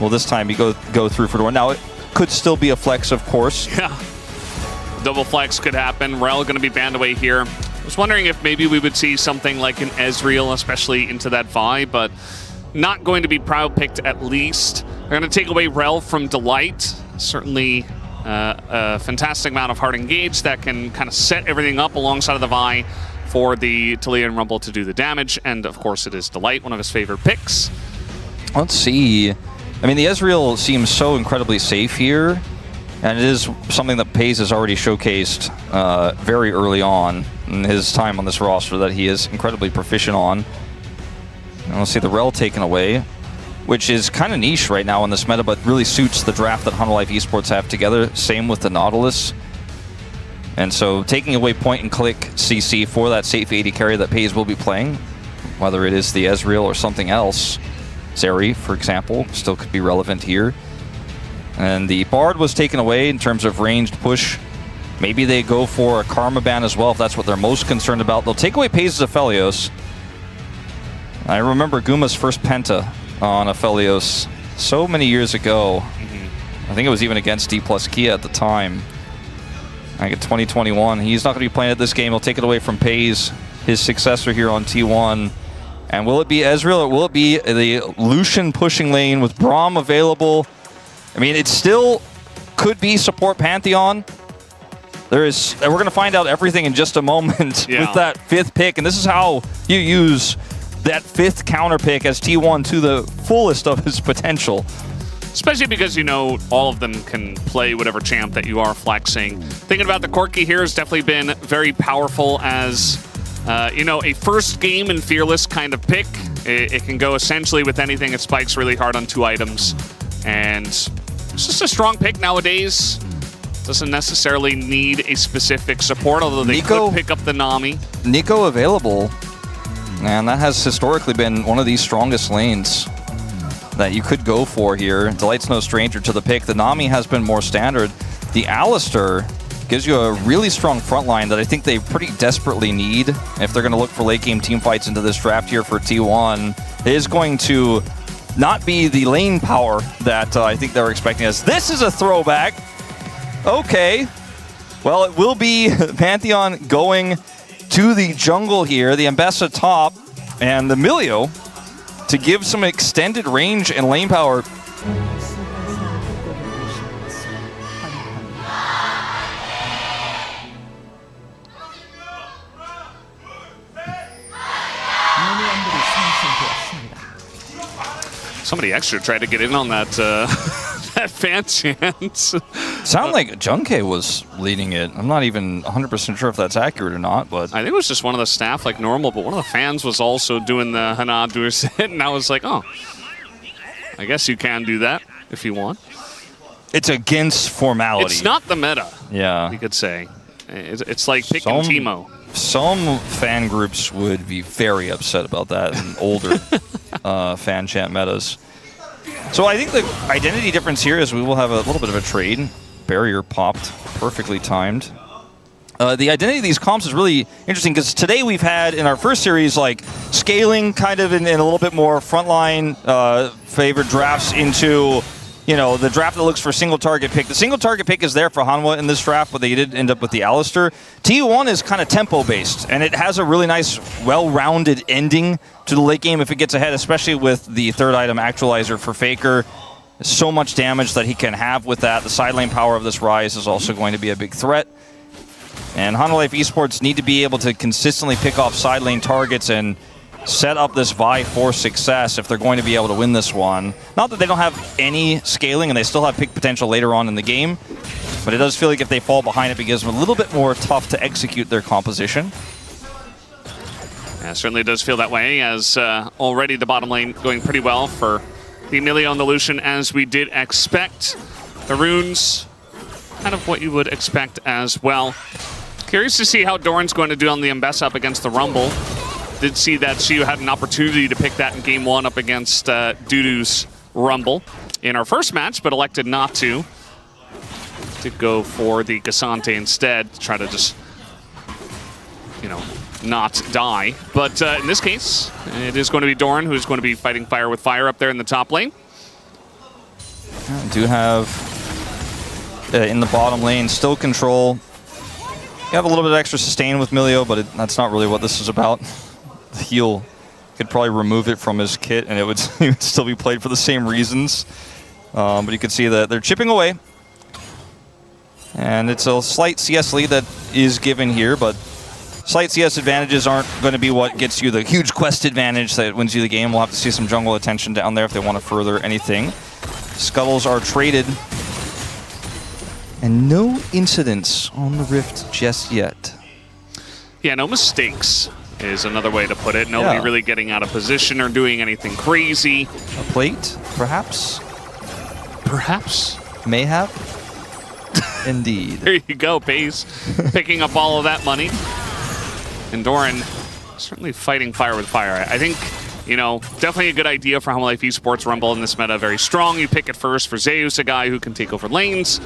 Well, this time you go through for Doran. Now, it could still be a flex, of course. Yeah. Double flex could happen. Rel going to be banned away here. I was wondering if maybe we would see something like an Ezreal, especially into that Vi, but not going to be Proud picked at least. They're going to take away Rel from Delight. Certainly a fantastic amount of hard engage that can kind of set everything up alongside of the Vi for the Taliyah and Rumble to do the damage. And of course it is Delight, one of his favorite picks. Let's see. I mean, the Ezreal seems so incredibly safe here, and it is something that Paze has already showcased very early on in his time on this roster that he is incredibly proficient on. And we'll see the Rel taken away, which is kind of niche right now in this meta, but really suits the draft that HANWHA Esports have together. Same with the Nautilus. And so taking away point and click CC for that safe AD carry that Paze will be playing, whether it is the Ezreal or something else. Zeri, for example, still could be relevant here. And the Bard was taken away in terms of ranged push. Maybe they go for a Karma ban as well if that's what they're most concerned about. They'll take away Paze's Aphelios. I remember Guma's first Penta on Aphelios so many years ago. I think it was even against D plus Kia at the time. I think in 2021. He's not going to be playing at this game. He'll take it away from Paze, his successor here on T1. And will it be Ezreal or will it be the Lucian pushing lane with Braum available? I mean, it still could be support Pantheon. We're going to find out everything in just a moment with that 5th pick. And this is how you use that 5th counter pick as T1 to the fullest of his potential. Especially because, you know, all of them can play whatever champ that you are flexing. Thinking about the Corki here has definitely been very powerful as, you know, a first game and Fearless kind of pick. It can go essentially with anything. It spikes really hard on 2 items. And it's just a strong pick nowadays. Doesn't necessarily need a specific support, although they could pick up the Nami. Nico available. And that has historically been one of the strongest lanes that you could go for here. Delight's no stranger to the pick. The Nami has been more standard. The Alistar gives you a really strong front line that I think they pretty desperately need if they're going to look for late game team fights into this draft here for T1. It is going to not be the lane power that I think they're expecting us. This is a throwback. Okay. Well, it will be Pantheon going to the jungle here, the Ambessa top, and the Milio to give some extended range and lane power. Somebody extra tried to get in on that that fan chant. Sound like Junke was leading it. I'm not even 100% sure if that's accurate or not, but I think it was just one of the staff like normal, but one of the fans was also doing the HANWHA do it, and I was like, oh, I guess you can do that if you want. It's against formality. It's not the meta, yeah, you could say. It's like picking Teemo. Some fan groups would be very upset about that in older fan chant metas. So I think the identity difference here is we will have a little bit of a trade. Barrier popped, perfectly timed. The identity of these comps is really interesting because today we've had in our first series like scaling kind of in a little bit more frontline favored drafts into, you know, the draft that looks for single target pick. The single target pick is there for HANWHA in this draft, but they did end up with the Alistar. T1 is kind of tempo based, and it has a really nice, well-rounded ending to the late game if it gets ahead, especially with the 3rd item actualizer for Faker. So much damage that he can have with that. The sideline power of this Rise is also going to be a big threat. And HANWHA Esports need to be able to consistently pick off side lane targets and set up this Vi for success if they're going to be able to win this one. Not that they don't have any scaling and they still have pick potential later on in the game, but it does feel like if they fall behind, it becomes a little bit more tough to execute their composition. Yeah, certainly does feel that way, as already the bottom lane going pretty well for the Emilio and the Lucian, as we did expect. The runes, kind of what you would expect as well. Curious to see how Doran's going to do on the Ambessa up against the Rumble. Did see that she had an opportunity to pick that in game 1 up against Dudu's Rumble in our first match, but elected not to. Did go for the Gasante instead to try to just, you know, not die. But in this case, it is going to be Doran who's going to be fighting fire with fire up there in the top lane. Do have in the bottom lane still control. You have a little bit of extra sustain with Milio, but that's not really what this is about. The heal could probably remove it from his kit, and it would still be played for the same reasons. But you can see that they're chipping away. And it's a slight CS lead that is given here, but slight CS advantages aren't going to be what gets you the huge quest advantage that wins you the game. We'll have to see some jungle attention down there if they want to further anything. Scuttles are traded. And no incidents on the Rift just yet. Yeah, no mistakes is another way to put it. Nobody really getting out of position or doing anything crazy. A plate, perhaps? Perhaps. May have. Indeed. There you go, Pace. Picking up all of that money. And Doran certainly fighting fire with fire. I think, you know, definitely a good idea for HANWHA Life Esports Rumble in this meta. Very strong. You pick it first for ZEUS, a guy who can take over lanes.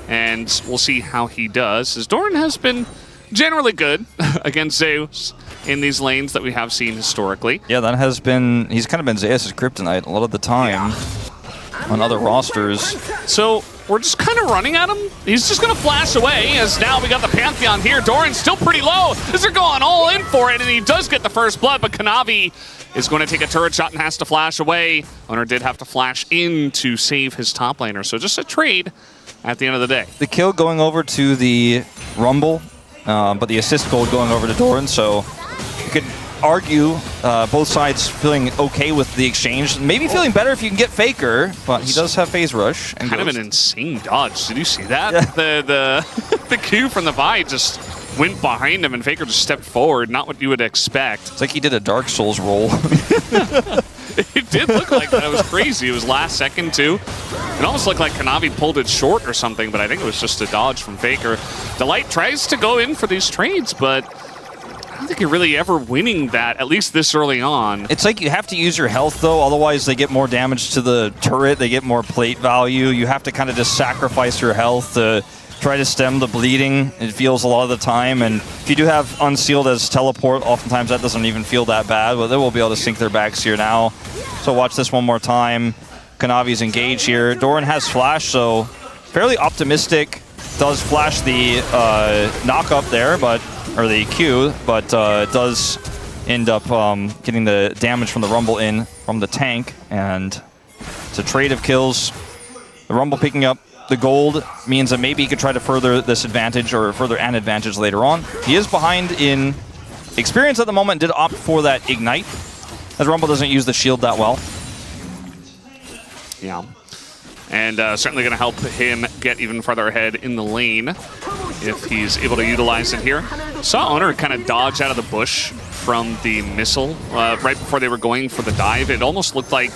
And we'll see how he does, as Doran has been generally good against ZEUS in these lanes that we have seen historically. Yeah, that has been, he's kind of been Zeus' kryptonite a lot of the time on other rosters. So we're just kind of running at him. He's just going to flash away, as now we got the Pantheon here. Doran's still pretty low as they're going all in for it, and he does get the first blood, but Kanavi is going to take a turret shot and has to flash away. Owner did have to flash in to save his top laner, so just a trade at the end of the day. The kill going over to the Rumble, but the assist gold going over to Doran, so you could argue both sides feeling okay with the exchange. Maybe feeling better if you can get Faker, but he does have phase rush. And kind of an insane dodge. Did you see that? Yeah. The Q from the Vi just went behind him and Faker just stepped forward. Not what you would expect. It's like he did a Dark Souls roll. It did look like that. It was crazy. It was last second, too. It almost looked like Kanavi pulled it short or something, but I think it was just a dodge from Faker. Delight tries to go in for these trades, but I don't think you're really ever winning that, at least this early on. It's like you have to use your health, though. Otherwise, they get more damage to the turret. They get more plate value. You have to kind of just sacrifice your health to try to stem the bleeding. It feels a lot of the time, and if you do have Unsealed as teleport, oftentimes that doesn't even feel that bad, but they will be able to sink their backs here now. So watch this one more time. Kanavi's engaged here. Doran has flash, so fairly optimistic. Does flash the knock up there, or the Q, but does end up getting the damage from the Rumble in from the tank, and it's a trade of kills. The Rumble picking up the gold means that maybe he could try to further this advantage or further an advantage later on. He is behind in experience at the moment, did opt for that Ignite, as Rumble doesn't use the shield that well. Yeah. And certainly going to help him get even farther ahead in the lane if he's able to utilize it here. Saw Owner kind of dodge out of the bush from the missile right before they were going for the dive. It almost looked like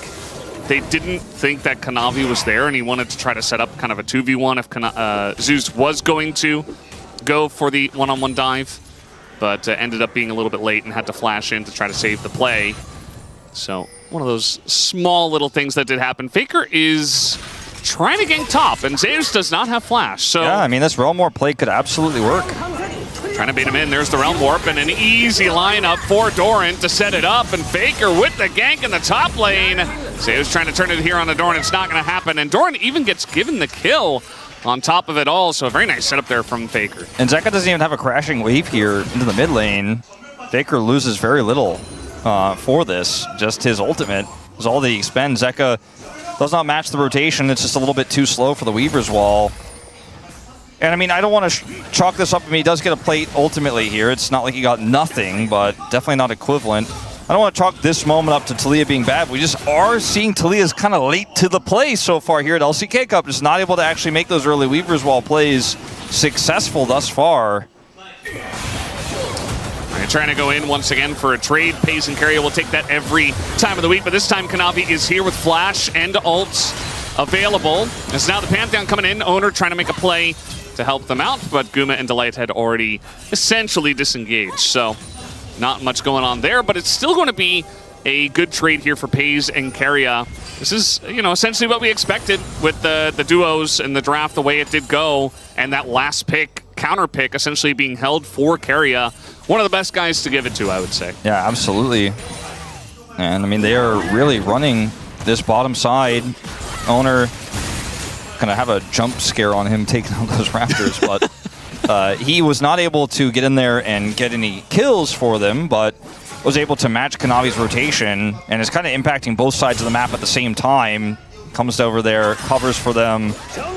they didn't think that Kanavi was there, and he wanted to try to set up kind of a 2v1 if ZEUS was going to go for the one-on-one dive, but ended up being a little bit late and had to flash in to try to save the play. So one of those small little things that did happen. Faker is trying to gank top, and ZEUS does not have flash. So yeah, I mean, this Realm Warp play could absolutely work. Trying to bait him in. There's the Realm Warp, and an easy lineup for Doran to set it up, and Faker with the gank in the top lane. ZEUS trying to turn it here on the Doran. It's not going to happen, and Doran even gets given the kill on top of it all, so a very nice setup there from Faker. And Zeka doesn't even have a crashing wave here into the mid lane. Faker loses very little for this. Just his ultimate is all that he expends. Zeka does not match the rotation. It's just a little bit too slow for the Weaver's Wall. And I mean, I don't want to chalk this up. I mean, he does get a plate ultimately here. It's not like he got nothing, but definitely not equivalent. I don't want to chalk this moment up to Talia being bad. We just are seeing Talia's kind of late to the play so far here at LCK Cup. Just not able to actually make those early Weaver's Wall plays successful thus far. Right, trying to go in once again for a trade. Pace and Carrier will take that every time of the week, but this time Kanavi is here with flash and ults available. As now the Pantheon coming in, Owner trying to make a play to help them out, but Guma and Delight had already essentially disengaged, so not much going on there, but it's still going to be a good trade here for Paze and Keria. This is, you know, essentially what we expected with the duos and the draft, the way it did go, and that last pick, counter pick, essentially being held for Keria. One of the best guys to give it to, I would say. Yeah, absolutely. And I mean, they are really running this bottom side. Owner gonna have a jump scare on him taking out those Raptors, but he was not able to get in there and get any kills for them, but was able to match Kanavi's rotation and is kind of impacting both sides of the map at the same time. Comes over there, covers for them,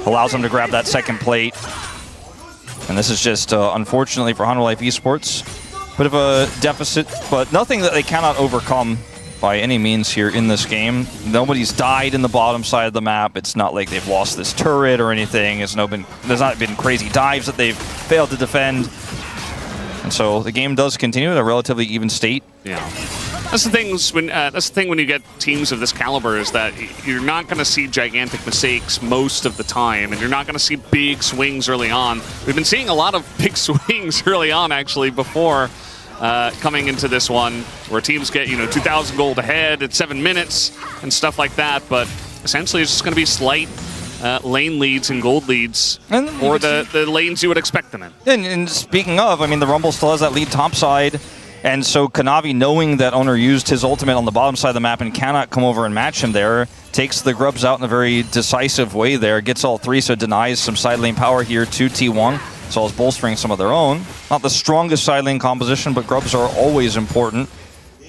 allows them to grab that second plate. And this is just, unfortunately for HANWHA Life Esports, bit of a deficit, but nothing that they cannot overcome by any means here in this game. Nobody's died in the bottom side of the map. It's not like they've lost this turret or anything. There's not been crazy dives that they've failed to defend. And so the game does continue at a relatively even state. Yeah. That's the thing when you get teams of this caliber, is that you're not going to see gigantic mistakes most of the time, and you're not going to see big swings early on. We've been seeing a lot of big swings early on, actually, before coming into this one, where teams get 2,000 gold ahead at 7 minutes and stuff like that. But essentially, it's just going to be slight lane leads and gold leads, or the lanes you would expect them in. And speaking of, I mean, the Rumble still has that lead top side. And so Kanavi, knowing that Owner used his ultimate on the bottom side of the map and cannot come over and match him there, takes the Grubs out in a very decisive way there, gets all three, so denies some side lane power here to T1, as well as bolstering some of their own. Not the strongest side lane composition, but Grubs are always important.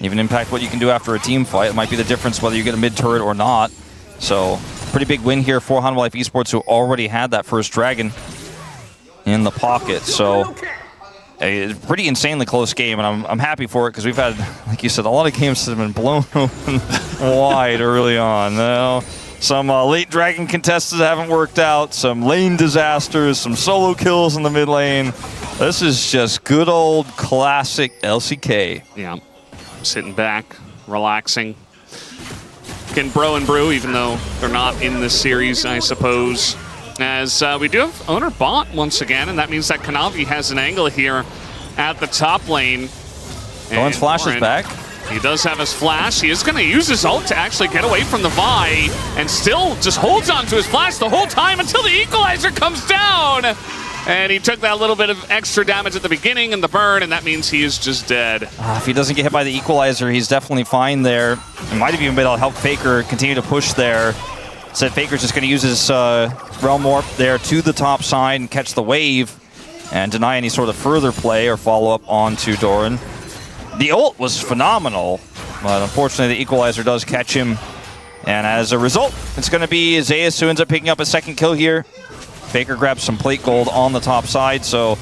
Even impact what you can do after a team fight. It might be the difference whether you get a mid turret or not. So, pretty big win here for HANWHA Life Esports, who already had that first dragon in the pocket. So, a pretty insanely close game, and I'm happy for it, because we've had, like you said, a lot of games that have been blown open wide early on. Now, some late dragon contests haven't worked out, some lane disasters, some solo kills in the mid lane. This is just good old classic LCK. Yeah, sitting back, relaxing. Can bro and brew, even though they're not in this series, I suppose. As we do have Owner bot once again, and that means that Kanavi has an angle here at the top lane. Doran's flash is back. He does have his flash. He is going to use his ult to actually get away from the Vi, and still just holds on to his flash the whole time until the equalizer comes down. And he took that little bit of extra damage at the beginning and the burn, and that means he is just dead. If he doesn't get hit by the equalizer, he's definitely fine there. It might have even been able to help Faker continue to push there. Said Faker's just going to use his Realm Warp there to the top side and catch the wave and deny any sort of further play or follow-up onto Doran. The ult was phenomenal, but unfortunately the equalizer does catch him. And as a result, it's going to be ZEUS who ends up picking up a second kill here. Faker grabs some plate gold on the top side, so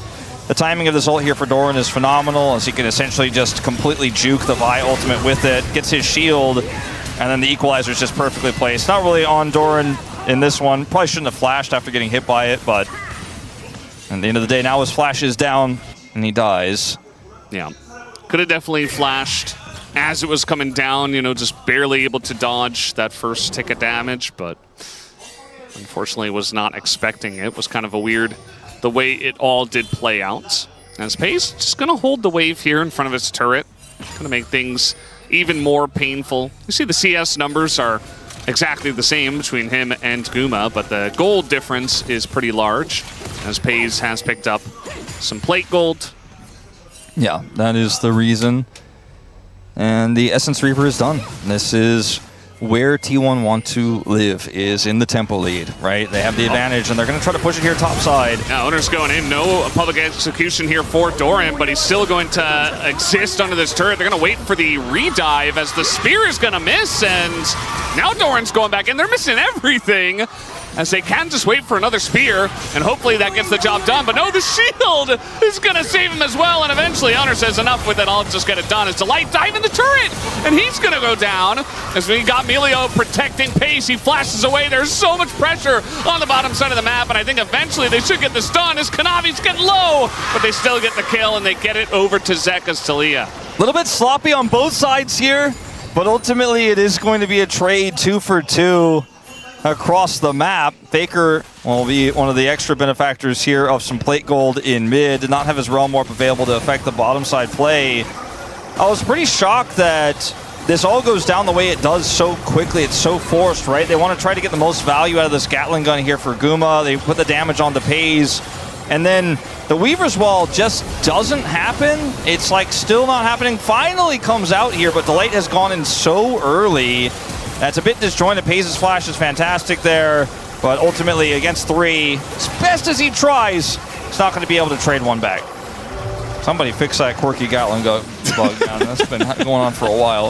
the timing of this ult here for Doran is phenomenal, as he can essentially just completely juke the Vi ultimate with it, gets his shield, and then the equalizer is just perfectly placed. Not really on Doran in this one. Probably shouldn't have flashed after getting hit by it, but at the end of the day, now his flash is down, and he dies. Yeah. Could have definitely flashed as it was coming down, just barely able to dodge that first tick of damage, but unfortunately was not expecting it. It was kind of a weird, the way it all did play out. As Pace just going to hold the wave here in front of his turret. Going to make things even more painful. You see the CS numbers are exactly the same between him and Guma, but the gold difference is pretty large, as Pace has picked up some plate gold. Yeah, that is the reason. And the Essence Reaper is done. This is where T1 want to live, is in the tempo lead, right? They have the advantage, and they're going to try to push it here top side. Now, Owner's going in. No public execution here for Doran, but he's still going to exist under this turret. They're going to wait for the redive, as the spear is going to miss, and now Doran's going back in. They're missing everything, as they can just wait for another spear, and hopefully that gets the job done. But no, the shield is going to save him as well, and eventually Owner says, enough with it, I'll just get it done. As Delight dive in the turret, and he's going to go down. As we got Melio protecting Pace, he flashes away. There's so much pressure on the bottom side of the map, and I think eventually they should get this done, as Kanavi's getting low, but they still get the kill, and they get it over to Zeka's Talia. A little bit sloppy on both sides here, but ultimately it is going to be a trade 2 for 2. Across the map. Faker will be one of the extra benefactors here of some plate gold in mid. Did not have his Realm Warp available to affect the bottom side play. I was pretty shocked that this all goes down the way it does so quickly. It's so forced, right? They want to try to get the most value out of this Gatling gun here for Guma. They put the damage on the Pays. And then the Weaver's Wall just doesn't happen. It's like still not happening. Finally comes out here, but Delight has gone in so early. That's a bit disjointed. Pace's flash is fantastic there. But ultimately, against 3, as best as he tries, he's not going to be able to trade one back. Somebody fix that quirky Gatling bug down. That's been going on for a while.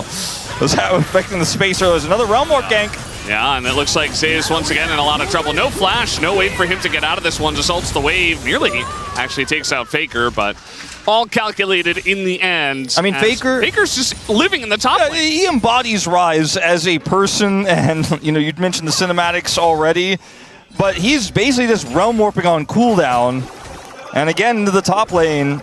Was that affecting the space earlier? There's another Realm Warp gank. Yeah, and it looks like ZEUS once again in a lot of trouble. No flash, no way for him to get out of this one. Just ults the wave, nearly actually takes out Faker, but all calculated in the end. I mean, Faker's just living in the top lane. He embodies Rise as a person, and you know, you'd mentioned the cinematics already, but he's basically just Realm Warping on cooldown. And again, into the top lane,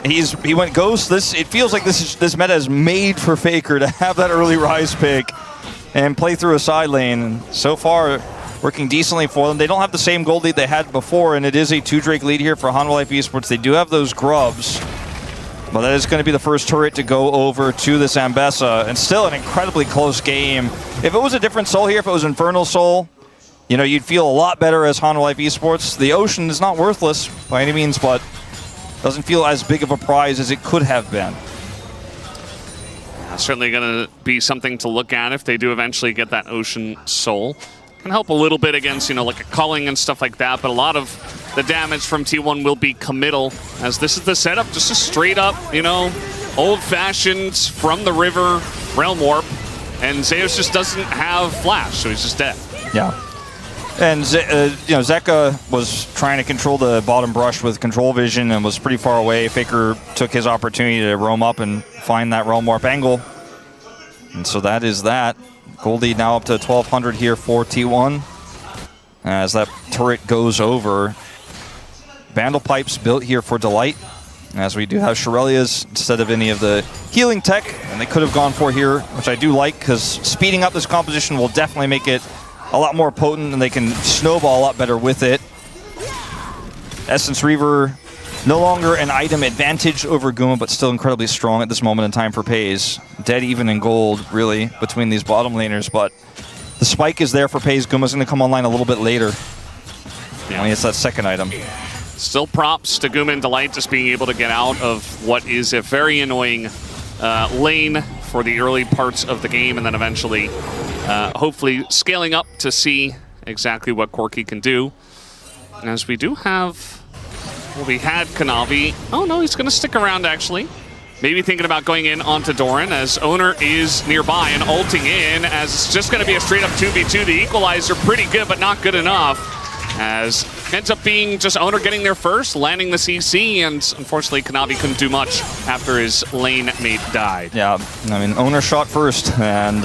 he went Ghost. It feels like this meta is made for Faker to have that early Rise pick and play through a side lane. And so far, working decently for them. They don't have the same gold lead they had before, and it is a 2 Drake lead here for HANWHA Life Esports. They do have those grubs, but that is going to be the first turret to go over to this Ambessa, and still an incredibly close game. If it was a different Soul here, if it was Infernal Soul, you know, you'd feel a lot better as HANWHA Life Esports. The Ocean is not worthless by any means, but doesn't feel as big of a prize as it could have been. Certainly going to be something to look at if they do eventually get that Ocean Soul. Can help a little bit against, you know, like a culling and stuff like that, but a lot of the damage from T1 will be committal, as this is the setup, just a straight up, you know, old-fashioned from the river Realm Warp, and ZEUS just doesn't have flash, so he's just dead. Yeah. And you know, Zeka was trying to control the bottom brush with control vision and was pretty far away. Faker took his opportunity to roam up and find that Realm Warp angle. And so that is that. Gold lead now up to 1,200 here for T1. As that turret goes over. Vandal Pipes built here for Delight. As we do have Shurelya's instead of any of the healing tech. And they could have gone for here, which I do like, because speeding up this composition will definitely make it a lot more potent, and they can snowball a lot better with it. Essence Reaver, no longer an item advantage over Guma, but still incredibly strong at this moment in time for FaZe. Dead even in gold, really, between these bottom laners, but the spike is there for FaZe. Guma's going to come online a little bit later. Yeah. It's that second item. Still props to Guma and Delight just being able to get out of what is a very annoying lane for the early parts of the game, and then eventually hopefully scaling up to see exactly what Corki can do. As we do have, well, we had Kanavi. Oh no, he's going to stick around actually. Maybe thinking about going in onto Doran, as Owner is nearby and ulting in, as it's just going to be a straight up 2v2. The equalizer pretty good, but not good enough. As ends up being just Owner getting there first, landing the CC, and unfortunately Kanavi couldn't do much after his lane mate died. Yeah, I mean, Owner shot first, and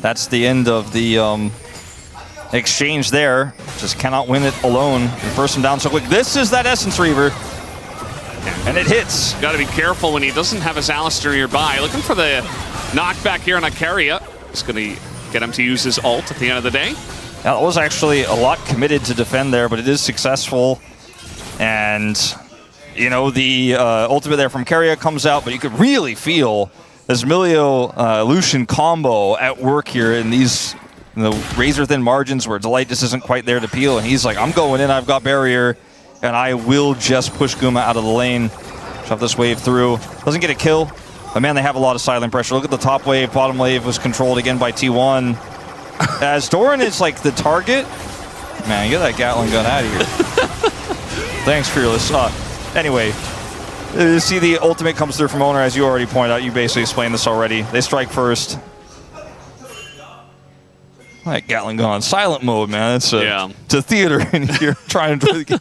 that's the end of the exchange there. Just cannot win it alone. The person down so quick. This is that Essence Reaver, and it hits. Got to be careful when he doesn't have his Alistair nearby. Looking for the knockback here on Akaria. It's going to get him to use his ult at the end of the day. Yeah, that was actually a lot committed to defend there, but it is successful. And, you know, the ultimate there from Keria comes out, but you could really feel this Milio-Lucian combo at work here in these razor-thin margins where Delight just isn't quite there to peel. And he's like, I'm going in, I've got barrier, and I will just push Guma out of the lane. Shove this wave through. Doesn't get a kill, but man, they have a lot of silent pressure. Look at the top wave. Bottom wave was controlled again by T1. As Doran is like the target. Man, get that Gatling gun out of here. Thanks, Fearless. Anyway, you see the ultimate comes through from Owner, as you already pointed out. You basically explained this already. They strike first. That Gatling gun on silent mode, man. It's a theater in here trying to.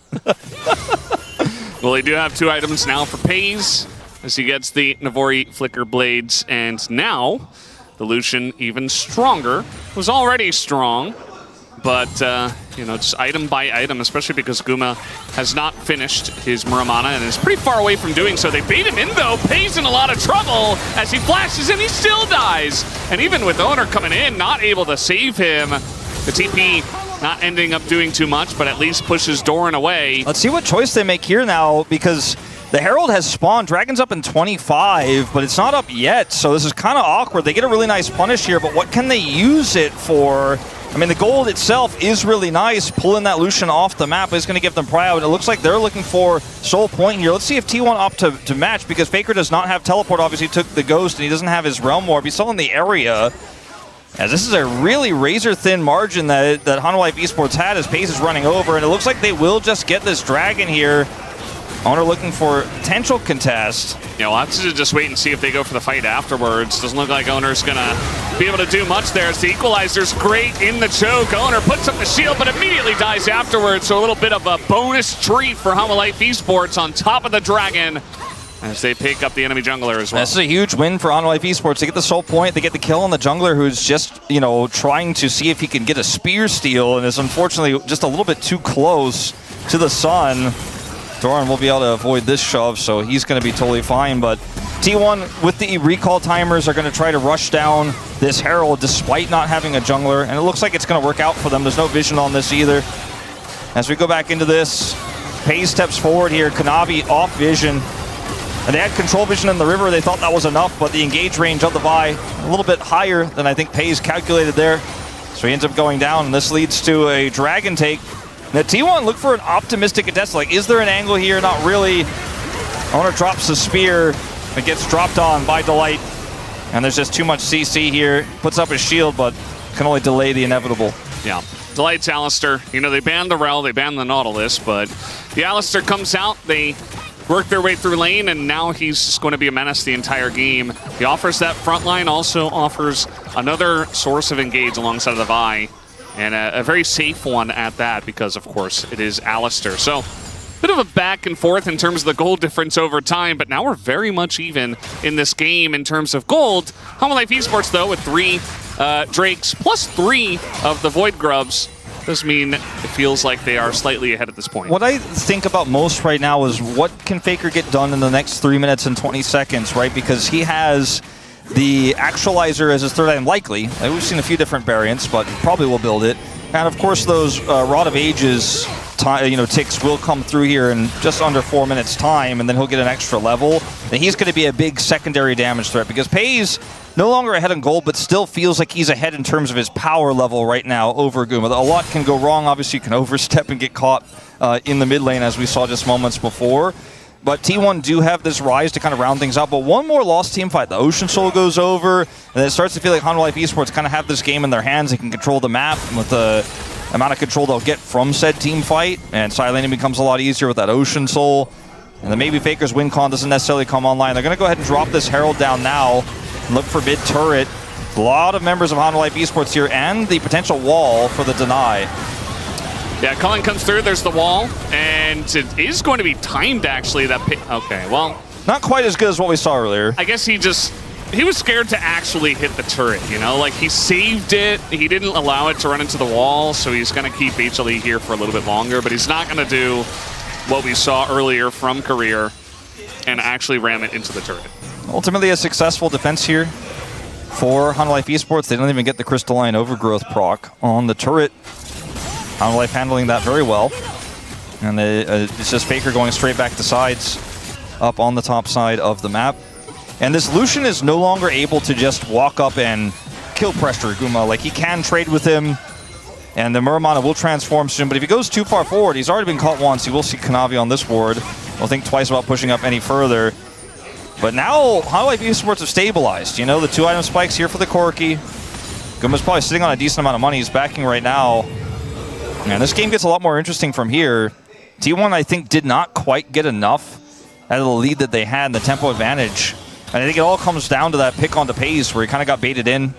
Well, they do have 2 items now for FaZe, as he gets the Navori Flicker Blades, and now the Lucian even stronger. Was already strong, but you know, just item by item, especially because Guma has not finished his Muramana and is pretty far away from doing so. They bait him in though. FaZe in a lot of trouble as he flashes and he still dies. And even with Owner coming in, not able to save him, the TP not ending up doing too much, but at least pushes Doran away. Let's see what choice they make here now, because the Herald has spawned. Dragon's up in 25, but it's not up yet, so this is kind of awkward. They get a really nice punish here, but what can they use it for? I mean, the gold itself is really nice. Pulling that Lucian off the map is going to give them prio, and it looks like they're looking for Soul Point here. Let's see if T1 opt to match, because Faker does not have teleport. Obviously, he took the Ghost, and he doesn't have his Realm Warp. He's still in the area. As this is a really razor-thin margin that HANWHA Life Esports had as FaZe is running over, and it looks like they will just get this Dragon here. Owner looking for potential contest. Yeah, we'll have to just wait and see if they go for the fight afterwards. Doesn't look like Owner's going to be able to do much there. As the equalizer's great in the choke. Owner puts up the shield, but immediately dies afterwards. So a little bit of a bonus treat for HANWHA Life Esports on top of the Dragon, as they pick up the enemy jungler as well. This is a huge win for HANWHA Life Esports. They get the soul point, they get the kill on the jungler, who's just, you know, trying to see if he can get a spear steal, and is unfortunately just a little bit too close to the sun. Doran will be able to avoid this shove, so he's going to be totally fine. But T1 with the recall timers are going to try to rush down this Herald despite not having a jungler, and it looks like it's going to work out for them. There's no vision on this either. As we go back into this, FaZe steps forward here. Kanavi off vision. And they had control vision in the river. They thought that was enough, but the engage range of the Vi a little bit higher than I think FaZe calculated there. So he ends up going down, and this leads to a Dragon take. Now T1 look for an optimistic contest. Like, is there an angle here? Not really. Owner drops the spear. It gets dropped on by Delight. And there's just too much CC here. Puts up his shield, but can only delay the inevitable. Yeah. Delight's Alistar. You know, they banned the Rel, they banned the Nautilus, but the Alistar comes out, they work their way through lane, and now he's just going to be a menace the entire game. He offers that front line, also offers another source of engage alongside of the Vi, and a very safe one at that, because, of course, it is Alistar. So, bit of a back and forth in terms of the gold difference over time, but now we're very much even in this game in terms of gold. HANWHA Life Esports, though, with 3 Drakes plus 3 of the Void Grubs, does mean it feels like they are slightly ahead at this point. What I think about most right now is what can Faker get done in the next 3 minutes and 20 seconds, right? Because he has the Actualizer as his third item, likely. We've seen a few different variants, but probably will build it. And of course, those Rod of Ages ticks will come through here in just under 4 minutes time, and then he'll get an extra level. And he's going to be a big secondary damage threat, because FaZe no longer ahead in gold, but still feels like he's ahead in terms of his power level right now over Guma. A lot can go wrong. Obviously, you can overstep and get caught in the mid lane, as we saw just moments before. But T1 do have this rise to kind of round things out. But one more lost team fight. The Ocean Soul goes over, and it starts to feel like HANWHA Life Esports kind of have this game in their hands. They can control the map with the amount of control they'll get from said team fight. And sidelining becomes a lot easier with that Ocean Soul. And then maybe Faker's win con doesn't necessarily come online. They're going to go ahead and drop this Herald down now and look for mid turret. A lot of members of HANWHA Life Esports here, and the potential wall for the deny. Yeah, Cullen comes through, there's the wall, and it is going to be timed, actually. Okay, well, not quite as good as what we saw earlier. I guess he was scared to actually hit the turret, you know? Like, he saved it, he didn't allow it to run into the wall, so he's going to keep HLE here for a little bit longer, but he's not going to do what we saw earlier from Career and actually ram it into the turret. Ultimately, a successful defense here for HANWHA Life Esports. They don't even get the Crystalline Overgrowth proc on the turret. HANWHA Life handling that very well. And it's just Faker going straight back to sides up on the top side of the map. And this Lucian is no longer able to just walk up and kill pressure Guma. Like, he can trade with him, and the Muramana will transform soon. But if he goes too far forward, he's already been caught once. He will see Kanavi on this ward. We'll think twice about pushing up any further. But now, HANWHA Life Esports have stabilized. You know, the 2-item spikes here for the Corki. Guma's probably sitting on a decent amount of money. He's backing right now. And this game gets a lot more interesting from here. T1, I think, did not quite get enough out of the lead that they had and the tempo advantage. And I think it all comes down to that pick onto Pace, where he kind of got baited in.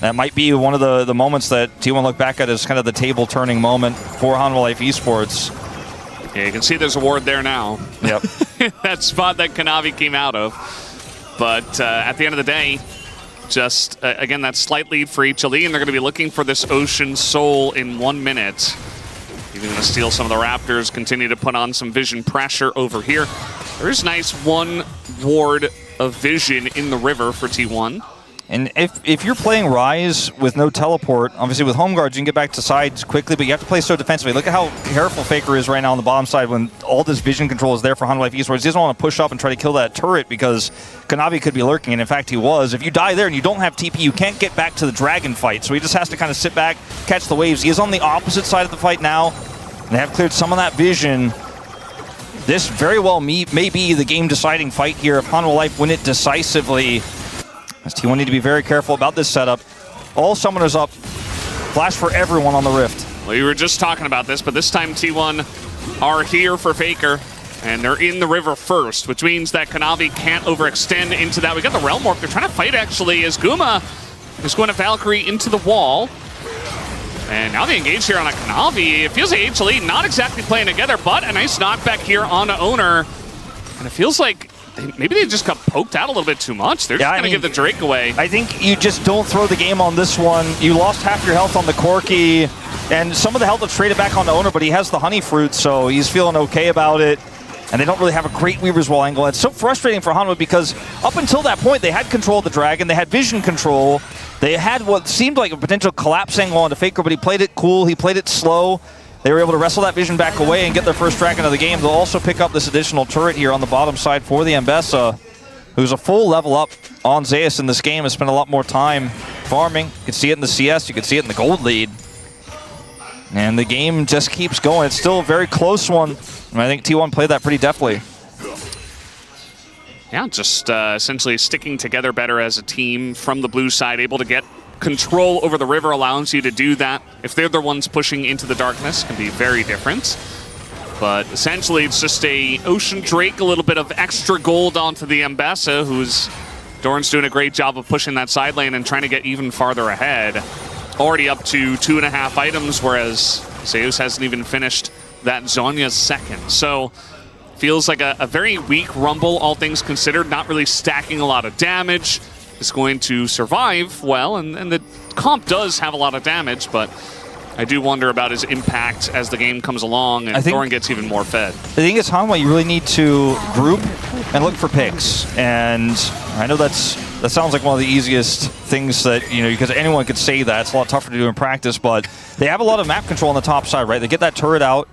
That might be one of the moments that T1 look back at as kind of the table-turning moment for HANWHA Life Esports. Yeah, you can see there's a ward there now. Yep. That spot that Kanavi came out of. But at the end of the day, just, again, that slight lead for HLE, and they're going to be looking for this Ocean Soul in 1 minute. Even going to steal some of the Raptors, continue to put on some vision pressure over here. There is nice 1 ward of vision in the river for T1. And if you're playing Rise with no teleport, obviously with home guards, you can get back to sides quickly, but you have to play so defensively. Look at how careful Faker is right now on the bottom side when all this vision control is there for HANWHA Life Esports. He doesn't want to push up and try to kill that turret because Kanavi could be lurking, and in fact he was. If you die there and you don't have TP, you can't get back to the Dragon fight, so he just has to kind of sit back, catch the waves. He is on the opposite side of the fight now, and they have cleared some of that vision. This very well may be the game-deciding fight here if HANWHA Life win it decisively. As T1 need to be very careful about this setup. All summoners up. Flash for everyone on the Rift. Well, you were just talking about this, but this time T1 are here for Faker, and they're in the river first, which means that Kanavi can't overextend into that. We got the Realm Warp. They're trying to fight, actually, as Guma is going to Valkyrie into the wall. And now they engage here on a Kanavi. It feels like HLE not exactly playing together, but a nice knockback here on the Owner. And it feels like maybe they just got poked out a little bit too much. They're just going to give the Drake away. I think you just don't throw the game on this one. You lost half your health on the Corki, and some of the health was traded back on the Owner, but he has the Honey Fruit, so he's feeling okay about it. And they don't really have a great Weaver's Wall angle. It's so frustrating for HANWHA because up until that point, they had control of the Dragon, they had vision control, they had what seemed like a potential collapse angle onto Faker, but he played it cool, he played it slow. They were able to wrestle that vision back away and get their first Dragon of the game. They'll also pick up this additional turret here on the bottom side for the Mbessa, who's a full level up on ZEUS in this game, has spent a lot more time farming. You can see it in the CS, you can see it in the gold lead. And the game just keeps going. It's still a very close one. And I think T1 played that pretty deftly. Yeah, just essentially sticking together better as a team from the blue side, able to get control over the river allows you to do that. If they're the ones pushing into the darkness, can be very different. But essentially, it's just a Ocean Drake, a little bit of extra gold onto the Mbessa, who's Doran's doing a great job of pushing that side lane and trying to get even farther ahead. Already up to 2.5 items, whereas ZEUS hasn't even finished that Zhonya's second. So feels like a very weak Rumble, all things considered, not really stacking a lot of damage. Is going to survive well, and the comp does have a lot of damage, but I do wonder about his impact as the game comes along and Doran gets even more fed. I think it's HANWHA, you really need to group and look for picks. And I know that sounds like one of the easiest things that, because anyone could say that. It's a lot tougher to do in practice, but they have a lot of map control on the top side, right? They get that turret out,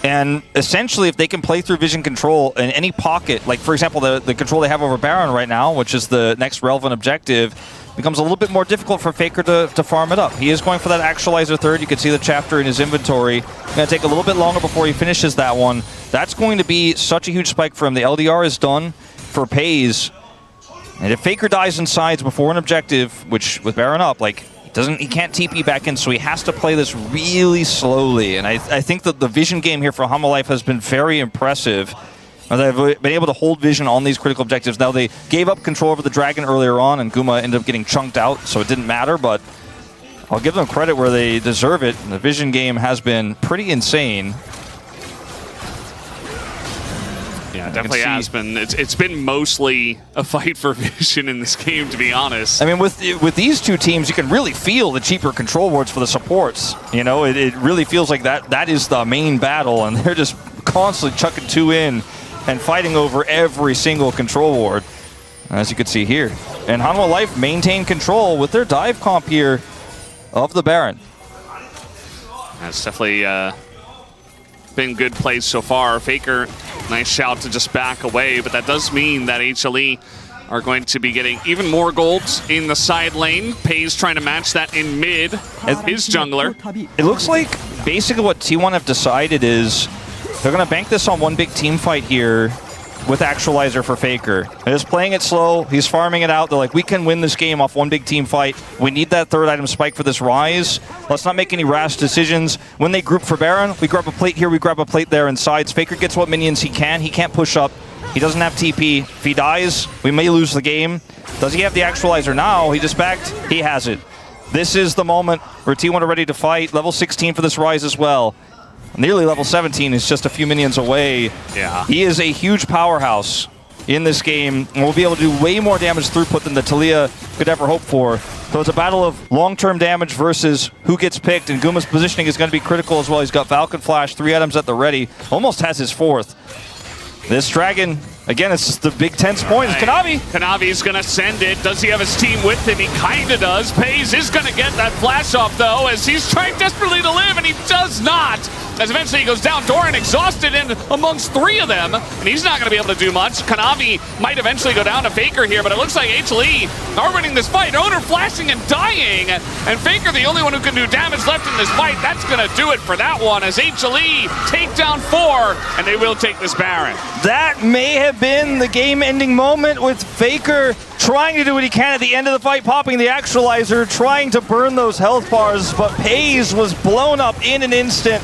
and essentially if they can play through vision control in any pocket, like for example the control they have over Baron right now, which is the next relevant objective, becomes a little bit more difficult for Faker to farm it up. He is going for that actualizer third. You can see the chapter in his inventory. It's going to take a little bit longer before he finishes that one. That's going to be such a huge spike for him. The LDR is done for Pays. And if Faker dies in sides before an objective, which with Baron up, he can't TP back in, so he has to play this really slowly. And I think that the vision game here for HANWHA Life has been very impressive. They've been able to hold vision on these critical objectives. Now, they gave up control over the Dragon earlier on, and Guma ended up getting chunked out, so it didn't matter, but I'll give them credit where they deserve it. The vision game has been pretty insane. Yeah, it definitely has been. It's been mostly a fight for vision in this game, to be honest. I mean, with these two teams, you can really feel the cheaper control wards for the supports. It really feels like that is the main battle, and they're just constantly chucking two in and fighting over every single control ward, as you can see here. And HANWHA Life maintain control with their dive comp here of the Baron. That's definitely been good plays so far. Faker, nice shout to just back away, but that does mean that HLE are going to be getting even more golds in the side lane. Pays trying to match that in mid as his jungler. It looks like basically what T1 have decided is they're going to bank this on one big team fight here with Actualizer for Faker. They're just playing it slow. He's farming it out. They're like, we can win this game off one big team fight. We need that third item spike for this Rise. Let's not make any rash decisions. When they group for Baron, we grab a plate here, we grab a plate there inside. Faker gets what minions he can. He can't push up. He doesn't have TP. If he dies, we may lose the game. Does he have the Actualizer now? He just backed. He has it. This is the moment where T1 are ready to fight. Level 16 for this Rise as well. Nearly level 17 is just a few minions away. Yeah. He is a huge powerhouse in this game, and will be able to do way more damage throughput than the Talia could ever hope for. So it's a battle of long-term damage versus who gets picked, and Guma's positioning is going to be critical as well. He's got Falcon Flash, 3 items at the ready, almost has his 4th. This Dragon, again, it's just the big tense point. It's Kanavi. Kanavi's going to send it. Does he have his team with him? He kind of does. Pays is going to get that flash off, though, as he's trying desperately to live, and he does not. As eventually he goes down, Doran exhausted in amongst 3 of them, and he's not going to be able to do much. Kanavi might eventually go down to Faker here, but it looks like HLE are winning this fight. Owner flashing and dying, and Faker the only one who can do damage left in this fight. That's going to do it for that one, as HLE take down 4, and they will take this Baron. That may have been the game-ending moment with Faker trying to do what he can at the end of the fight, popping the actualizer, trying to burn those health bars, but Pays was blown up in an instant.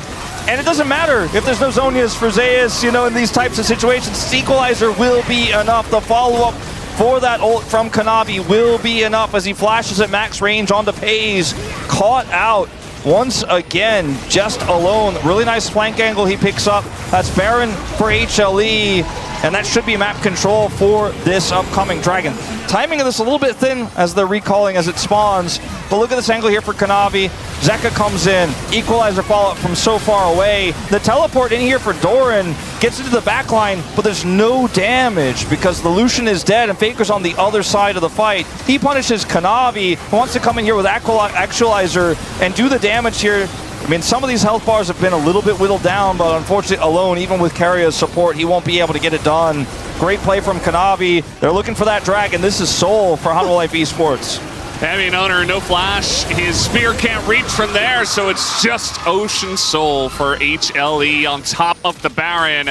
And it doesn't matter if there's no Zonias for ZEUS, you know, in these types of situations. Equalizer will be enough. The follow-up for that ult from Kanavi will be enough as he flashes at max range onto Pays. Caught out once again, just alone. Really nice flank angle he picks up. That's Baron for HLE. And that should be map control for this upcoming Dragon. Timing of this a little bit thin as they're recalling as it spawns. But look at this angle here for Kanavi. Zeka comes in. Equalizer follow-up from so far away. The teleport in here for Doran gets into the backline, but there's no damage because the Lucian is dead and Faker's on the other side of the fight. He punishes Kanavi, who wants to come in here with Actualizer and do the damage here. I mean, some of these health bars have been a little bit whittled down, but unfortunately alone, even with Karria's support, he won't be able to get it done. Great play from Kanavi. They're looking for that Dragon. This is Soul for HANWHA Life Esports. Heavy and owner, no flash. His spear can't reach from there, so it's just Ocean Soul for HLE on top of the Baron.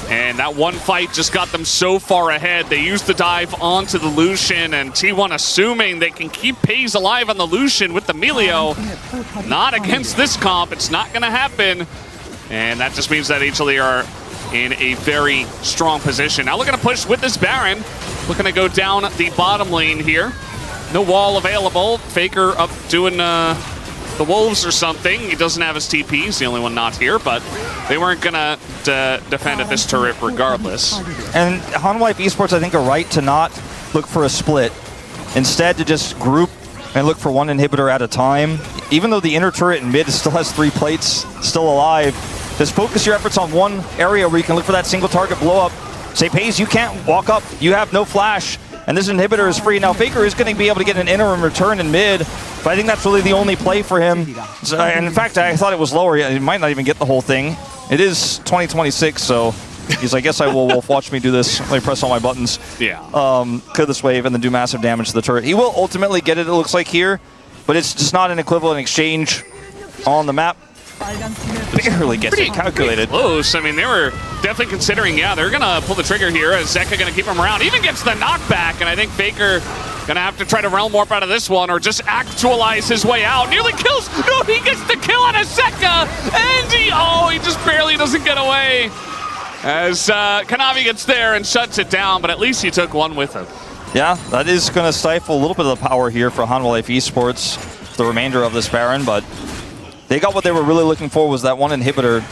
And that one fight just got them so far ahead. They used the dive onto the Lucian, and T1 assuming they can keep Pays alive on the Lucian with the Melio. Not against this comp. It's not going to happen. And that just means that HLE are in a very strong position. Now looking to push with this Baron. Looking to go down the bottom lane here. No wall available. Faker up doing the Wolves or something. He doesn't have his TP. He's the only one not here, but they weren't going to defend at this turret regardless. And HANWHA Life Esports, I think, are right to not look for a split. Instead, to just group and look for one inhibitor at a time. Even though the inner turret in mid still has 3 plates still alive, just focus your efforts on one area where you can look for that single target blow up. Say, Pays, you can't walk up. You have no flash. And this inhibitor is free. Now, Faker is going to be able to get an interim return in mid, but I think that's really the only play for him. So, and in fact, I thought it was lower. He might not even get the whole thing. It is 2026, so he's like, I guess I will. Wolf, watch me do this. Let me press all my buttons. Yeah. Clear this wave and then do massive damage to the turret. He will ultimately get it, it looks like here, but it's just not an equivalent exchange on the map. Barely gets it calculated. Close. I mean, they were definitely considering, yeah, they're going to pull the trigger here as Zeka going to keep him around. Even gets the knockback, and I think Faker going to have to try to realm warp out of this one or just actualize his way out. Nearly kills. No, he gets the kill on a Zeka, and he just barely doesn't get away. As Kanavi gets there and shuts it down, but at least he took one with him. Yeah, that is going to stifle a little bit of the power here for HANWHA Life Esports, the remainder of this Baron, but they got what they were really looking for, was that one inhibitor.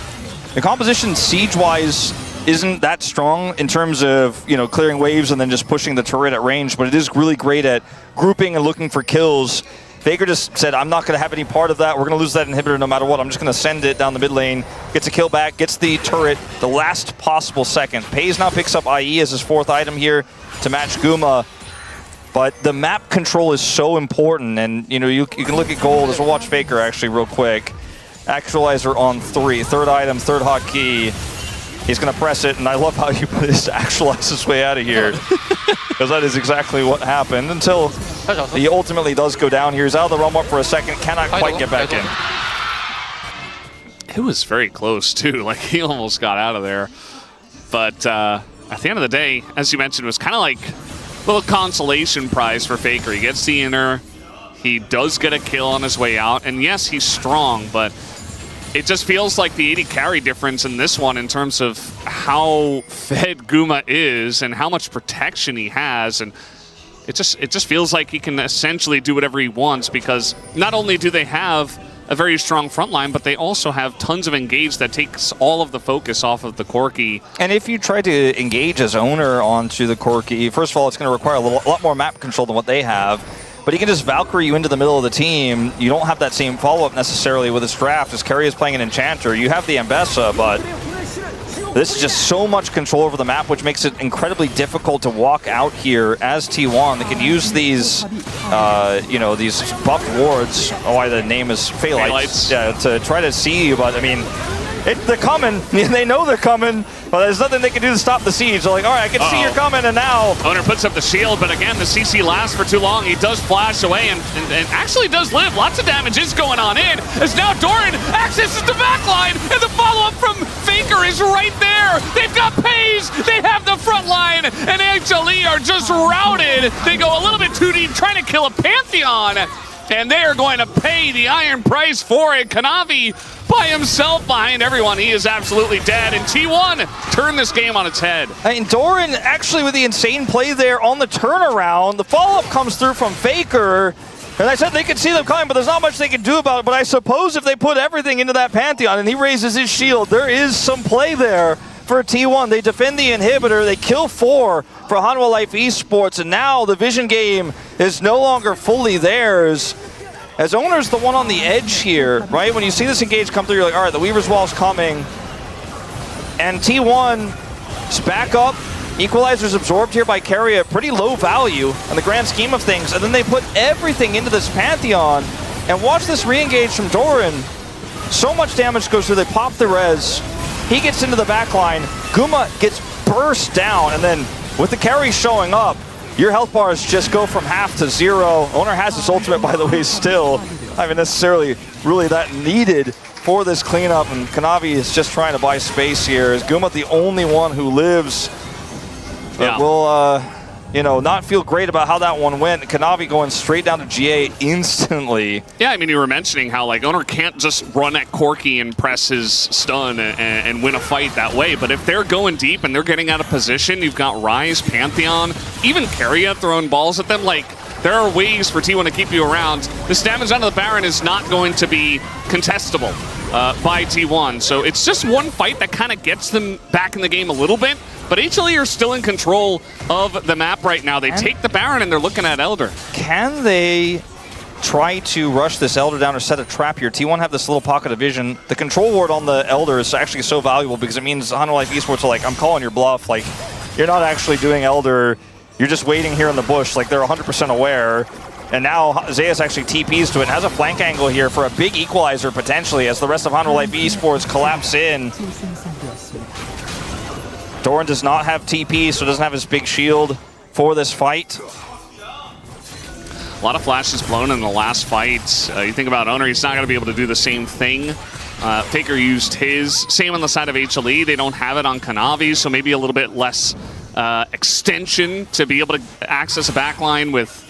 The composition siege-wise isn't that strong in terms of, you know, clearing waves and then just pushing the turret at range, but it is really great at grouping and looking for kills. Faker just said, I'm not going to have any part of that. We're going to lose that inhibitor no matter what. I'm just going to send it down the mid lane. Gets a kill back, gets the turret the last possible second. Pays now picks up IE as his 4th item here to match Guma. But the map control is so important, and you know you can look at gold as we'll watch Faker actually real quick. Actualizer on 3, 3rd item, 3rd hotkey. He's gonna press it, and I love how he actualizes his way out of here, because that is exactly what happened until he ultimately does go down here. He's out of the realm up for a second, cannot quite get back in. It was very close too, like he almost got out of there. But at the end of the day, as you mentioned, it was kind of like little consolation prize for Faker. He gets the inner, he does get a kill on his way out, and yes, he's strong, but it just feels like the 80 carry difference in this one in terms of how fed Guma is and how much protection he has, and it just feels like he can essentially do whatever he wants, because not only do they have a very strong front line, but they also have tons of engage that takes all of the focus off of the Corki. And if you try to engage as owner onto the Corki, first of all, it's going to require a lot more map control than what they have. But he can just Valkyrie you into the middle of the team. You don't have that same follow-up necessarily with his draft, as Kerry is playing an Enchanter. You have the Ambessa, but this is just so much control over the map, which makes it incredibly difficult to walk out here as T1. They can use these, you know, these buffed wards, why the name is Phaelites, yeah, to try to see you. But I mean, they're coming. They know they're coming, but there's nothing they can do to stop the siege. They're like, all right, I can see you're coming, and now Owner puts up the shield, but again, the CC lasts for too long. He does flash away and actually does live. Lots of damage is going on in, as now Doran accesses the backline, and the follow-up from Faker is right there. They've got Pays, they have the front line, and HLE are just routed. They go a little bit too deep, trying to kill a Pantheon, and they are going to pay the iron price for it. Kanavi by himself behind everyone. He is absolutely dead, and T1 turned this game on its head. And Doran actually with the insane play there on the turnaround. The follow-up comes through from Faker. And I said they could see them coming, but there's not much they can do about it. But I suppose if they put everything into that Pantheon and he raises his shield, there is some play there for T1. They defend the inhibitor. They kill 4 for HANWHA Life Esports. And now the vision game is no longer fully theirs. As Owner's the one on the edge here, right? When you see this engage come through, you're like, all right, the Weaver's Wall's coming. And T1's back up. Equalizer's absorbed here by Carry at pretty low value in the grand scheme of things. And then they put everything into this Pantheon. And watch this re-engage from Doran. So much damage goes through, they pop the res. He gets into the back line. Guma gets burst down. And then with the carry showing up, your health bars just go from half to 0. Owner has his ultimate, by the way, still. Not even necessarily really that needed for this cleanup. And Kanavi is just trying to buy space here. Is Guma the only one who lives? But will, you know, not feel great about how that one went. Kanavi going straight down to GA instantly. Yeah, I mean, you were mentioning how, like, Owner can't just run at Corki and press his stun and win a fight that way. But if they're going deep and they're getting out of position, you've got Ryze, Pantheon, even Carrier throwing balls at them. Like, there are ways for T1 to keep you around. This damage onto the Baron is not going to be contestable by T1. So it's just one fight that kind of gets them back in the game a little bit. But HLE are still in control of the map right now. They take the Baron and they're looking at Elder. Can they try to rush this Elder down or set a trap here? T1 have this little pocket of vision. The control ward on the Elder is actually so valuable because it means HANWHA Life Esports are like, I'm calling your bluff. Like, you're not actually doing Elder. You're just waiting here in the bush. Like, they're 100% aware. And now ZEUS actually TPs to it and has a flank angle here for a big equalizer potentially as the rest of HANWHA Life Esports collapse in. Doran does not have TP, so doesn't have his big shield for this fight. A lot of flashes blown in the last fight. You think about Owner, he's not going to be able to do the same thing. Faker used his. Same on the side of HLE. They don't have it on Kanavi, so maybe a little bit less extension to be able to access a backline with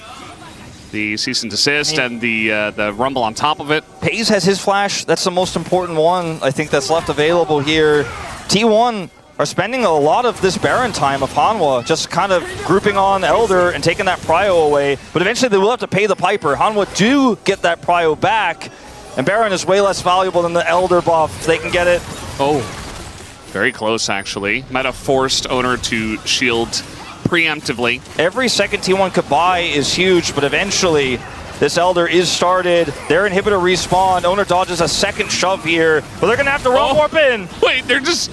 the cease and desist and the rumble on top of it. Pays has his flash. That's the most important one, I think, that's left available here. T1 are spending a lot of this Baron time of HANWHA just kind of grouping on Elder and taking that prio away. But eventually they will have to pay the piper. HANWHA do get that prio back, and Baron is way less valuable than the Elder buff. If they can get it. Oh, very close, actually. Might have forced Owner to shield preemptively. Every second T1 could buy is huge, but eventually this Elder is started. Their inhibitor respawned. Owner dodges a second shove here, but they're gonna have to roll warp in. Wait, they're just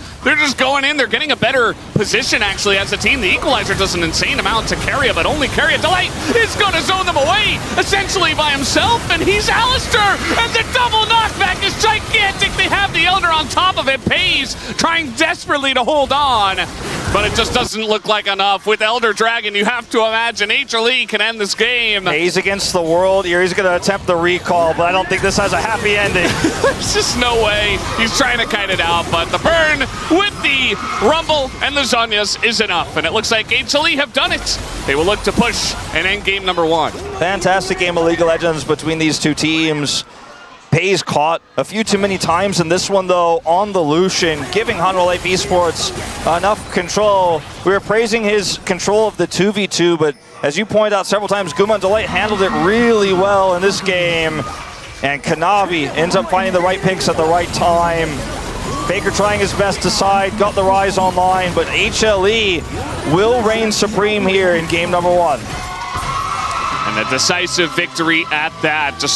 going in. They're getting a better position actually as a team. The equalizer does an insane amount to Carrier, but only Carrier Delight is gonna zone them away essentially by himself, and he's Alistair, and the double knockback is gigantic. They have the Elder on top of it. Pays trying desperately to hold on, but it just doesn't look like enough. With Elder Dragon, you have to imagine HLE can end this game. Pays against the world here. He's going to attempt the recall, but I don't think this has a happy ending. There's just no way. He's trying to kite it out, but the burn with the Rumble and the Zhonya's is enough, and it looks like HLE have done it. They will look to push and end game number 1. Fantastic game of League of Legends between these two teams. Pays caught a few too many times in this one, though, on the Lucian, giving HANWHA Life Esports enough control. We were praising his control of the 2v2, but as you pointed out several times, Guma and Delight handled it really well in this game. And Kanavi ends up finding the right picks at the right time. Faker trying his best to side, got the Ryze online, but HLE will reign supreme here in game number 1. And a decisive victory at that. Just